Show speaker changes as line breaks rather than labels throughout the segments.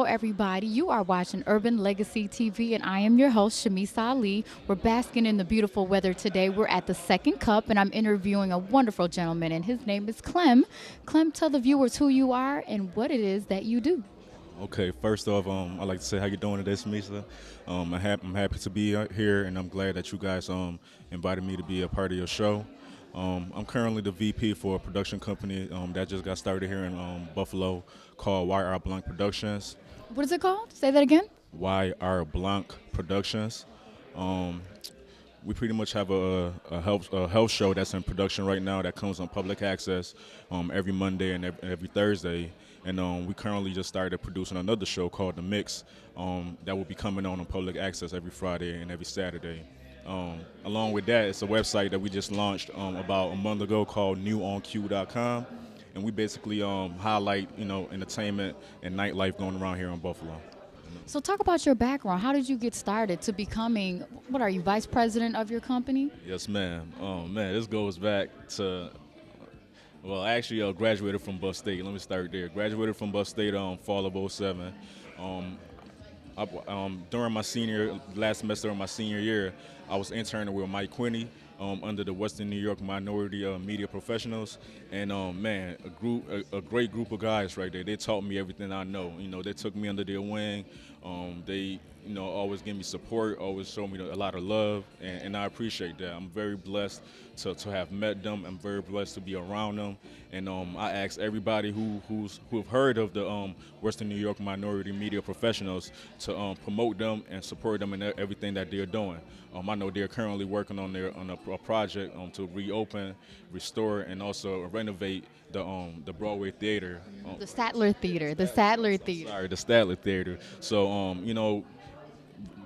everybody. You are watching Urban Legacy TV, and I am your host, Shemisa Ali. We're basking in the beautiful weather today. We're at the Second Cup, and I'm interviewing a wonderful gentleman, and his name is Clem. Clem, tell the viewers who you are and what it is that you do.
Okay, first off, I'd like to say how you doing today, Shemisa. I'm happy to be here, and I'm glad that you guys invited me to be a part of your show. I'm currently the VP for a production company that just got started here in Buffalo called YR Blanc Productions.
What is it called? Say that again.
YR Blanc Productions. Um, we pretty much have a health show that's in production right now that comes on public access every Monday and every Thursday. And we currently just started producing another show called The Mix that will be coming on public access every Friday and every Saturday. Along with that, it's a website that we just launched about a month ago called newonq.com. And we basically highlight, entertainment and nightlife going around here in Buffalo.
So, talk about your background. How did you get started to becoming, what are you, vice president of your company?
Yes, ma'am. Man, this goes back to, well, actually, I graduated from Buff State. Let me start there. Graduated from Buff State fall of '07. Um, During my last semester of my senior year, I was interning with Mike Quinney under the Western New York Minority Media Professionals, and man, a great group of guys right there. They taught me everything I know. They took me under their wing. They, always give me support, always show me a lot of love, and I appreciate that. I'm very blessed to have met them. I'm very blessed to be around them, and I ask everybody who've heard of the Western New York Minority Media Professionals to promote them and support them in everything that they're doing. I know they're currently working on a project to reopen, restore, and also renovate the Broadway Theater.
The Statler Theater. The Statler Theater.
Sorry, the Statler Theater. So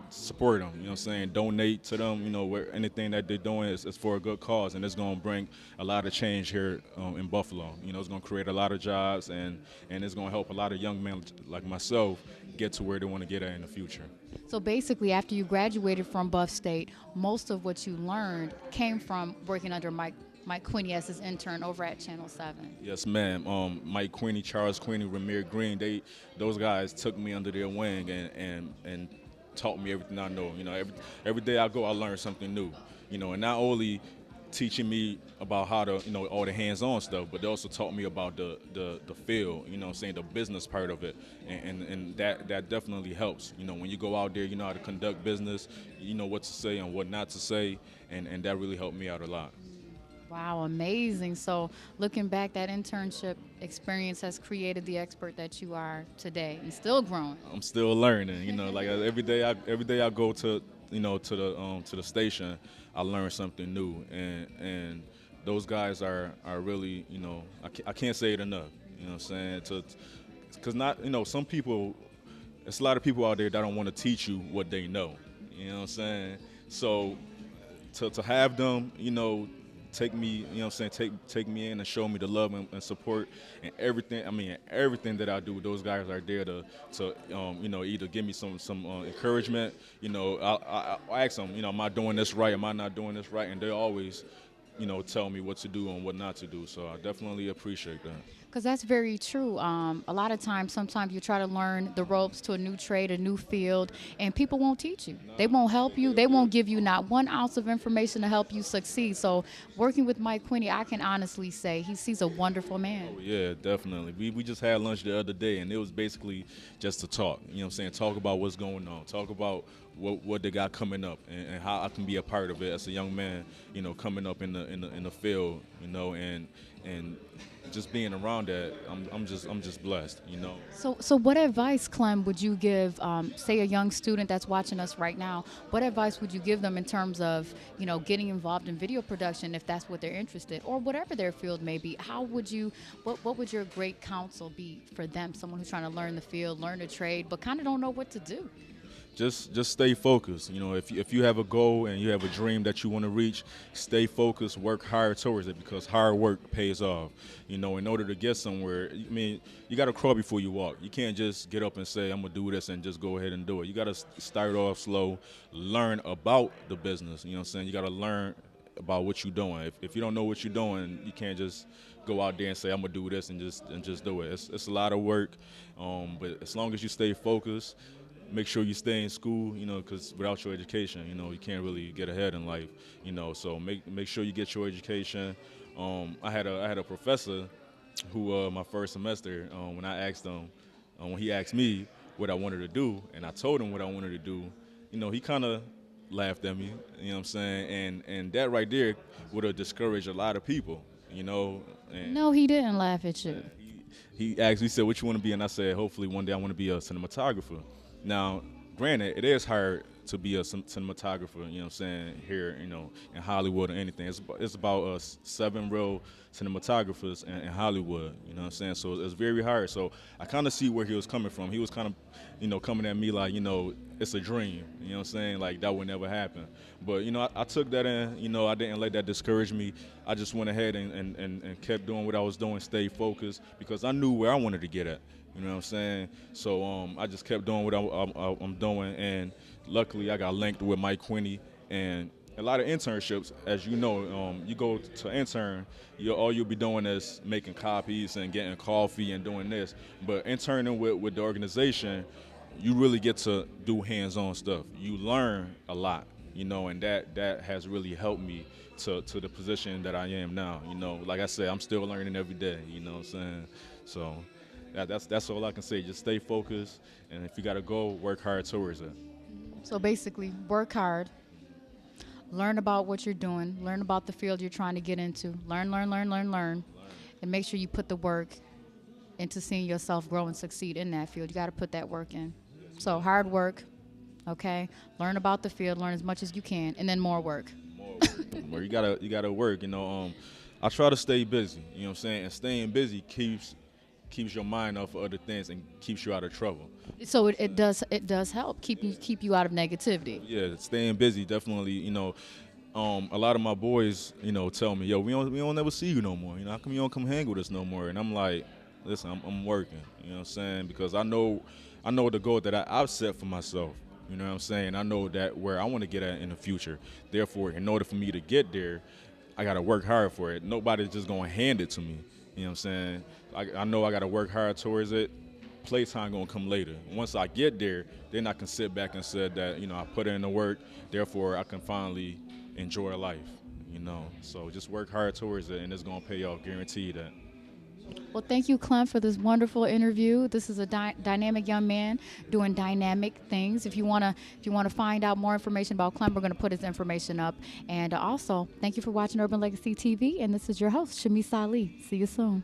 support them, what I'm saying? Donate to them, where anything that they're doing is for a good cause, and it's going to bring a lot of change here in Buffalo. It's going to create a lot of jobs, and it's going to help a lot of young men like myself get to where they want to get at in the future.
So basically, after you graduated from Buff State, most of what you learned came from working under Mike Quinney as his intern over at Channel 7.
Yes, ma'am. Mike Quinney, Charles Quinney, Ramir Green, those guys took me under their wing and taught me everything I know. Every day I go, I learn something new. And not only teaching me about how to, all the hands-on stuff, but they also taught me about the field, the business part of it, and that definitely helps. When you go out there, you know how to conduct business, you know what to say and what not to say, and that really helped me out a lot.
Wow, amazing. So looking back, that internship experience has created the expert that you are today and still growing.
I'm still learning, like every day I go to to the station, I learn something new, and those guys are really, I can't say it enough, what I'm saying, because not, some people, it's a lot of people out there that don't want to teach you what they know, what I'm saying. So to have them, take me, take me in and show me the love and support and everything. I mean, everything that I do, those guys are there to either give me some encouragement. I ask them, am I doing this right? Am I not doing this right? And they always, tell me what to do and what not to do. So I definitely appreciate that.
Because that's very true. A lot of times, sometimes you try to learn the ropes to a new trade, a new field, and people won't teach you. They won't help you. They won't give you not 1 ounce of information to help you succeed. So working with Mike Quinney, I can honestly say he's a wonderful man.
Oh, yeah, definitely. We just had lunch the other day, and it was basically just to talk. Talk about what's going on. Talk about what they got coming up and how I can be a part of it as a young man, coming up in the field, and just being around that, I'm just blessed,
So what advice, Clem, would you give, say, a young student that's watching us right now? What advice would you give them in terms of, getting involved in video production if that's what they're interested, or whatever their field may be? How would you, what would your great counsel be for them? Someone who's trying to learn the field, learn the trade, but kind of don't know what to do.
Just stay focused. If you have a goal and you have a dream that you want to reach, stay focused, work hard towards it, because hard work pays off. In order to get somewhere, you got to crawl before you walk. You can't just get up and say, I'm going to do this and just go ahead and do it. You got to start off slow, learn about the business, You got to learn about what you're doing. If you don't know what you're doing, you can't just go out there and say I'm gonna do this and just do it. It's a lot of work, but as long as you stay focused, make sure you stay in school. You know, because without your education, you know, you can't really get ahead in life. You know, so make sure you get your education. I had a professor who my first semester when I asked him when he asked me what I wanted to do, and I told him what I wanted to do. You know, he kind of laughed at me. You know what I'm saying? And that right there would have discouraged a lot of people. You know, and
No, he didn't laugh at you.
he asked me, he said, "What you want to be?" And I said, "Hopefully one day I want to be a cinematographer." Now, granted, it is hard to be a cinematographer. You know what I'm saying? Here, you know, in Hollywood or anything, it's about us 7 real cinematographers in Hollywood. You know what I'm saying? So it's very hard. So I kind of see where he was coming from. He was kind of, you know, coming at me like, you know, it's a dream. You know what I'm saying? Like that would never happen. But you know, I took that in. You know, I didn't let that discourage me. I just went ahead and kept doing what I was doing, stayed focused because I knew where I wanted to get at. You know what I'm saying? So I just kept doing what I'm doing, and luckily I got linked with Mike Quinney and a lot of internships. As you know, you go to intern, all you'll be doing is making copies and getting coffee and doing this. But interning with the organization, you really get to do hands-on stuff. You learn a lot, you know, and that has really helped me to the position that I am now. You know, like I said, I'm still learning every day. You know what I'm saying? So that's all I can say. Just stay focused, and if you got to go, work hard towards it.
So basically, work hard, learn about what you're doing, learn about the field you're trying to get into, learn, and make sure you put the work into seeing yourself grow and succeed in that field. You got to put that work in. So hard work, okay? Learn about the field, learn as much as you can, and then more work.
More where you gotta work. You know, I try to stay busy. You know what I'm saying? And staying busy keeps your mind off of other things and keeps you out of trouble.
So it does help keep you out of negativity.
Yeah, staying busy definitely. You know, a lot of my boys, you know, tell me, yo, we don't never see you no more. You know, how come you don't come hang with us no more? And I'm like, listen, I'm working. You know what I'm saying? Because I know the goal that I've set for myself. You know what I'm saying? I know that where I want to get at in the future. Therefore, in order for me to get there, I got to work hard for it. Nobody's just going to hand it to me. You know what I'm saying? I know I got to work hard towards it. Playtime going to come later. Once I get there, then I can sit back and say that, you know, I put in the work. Therefore, I can finally enjoy life, you know. So just work hard towards it, and it's going to pay off, guaranteed that.
Well, thank you, Clem, for this wonderful interview. This is a dynamic young man doing dynamic things. If you wanna find out more information about Clem, we're gonna put his information up. And also, thank you for watching Urban Legacy TV. And this is your host, Shemisa Ali. See you soon.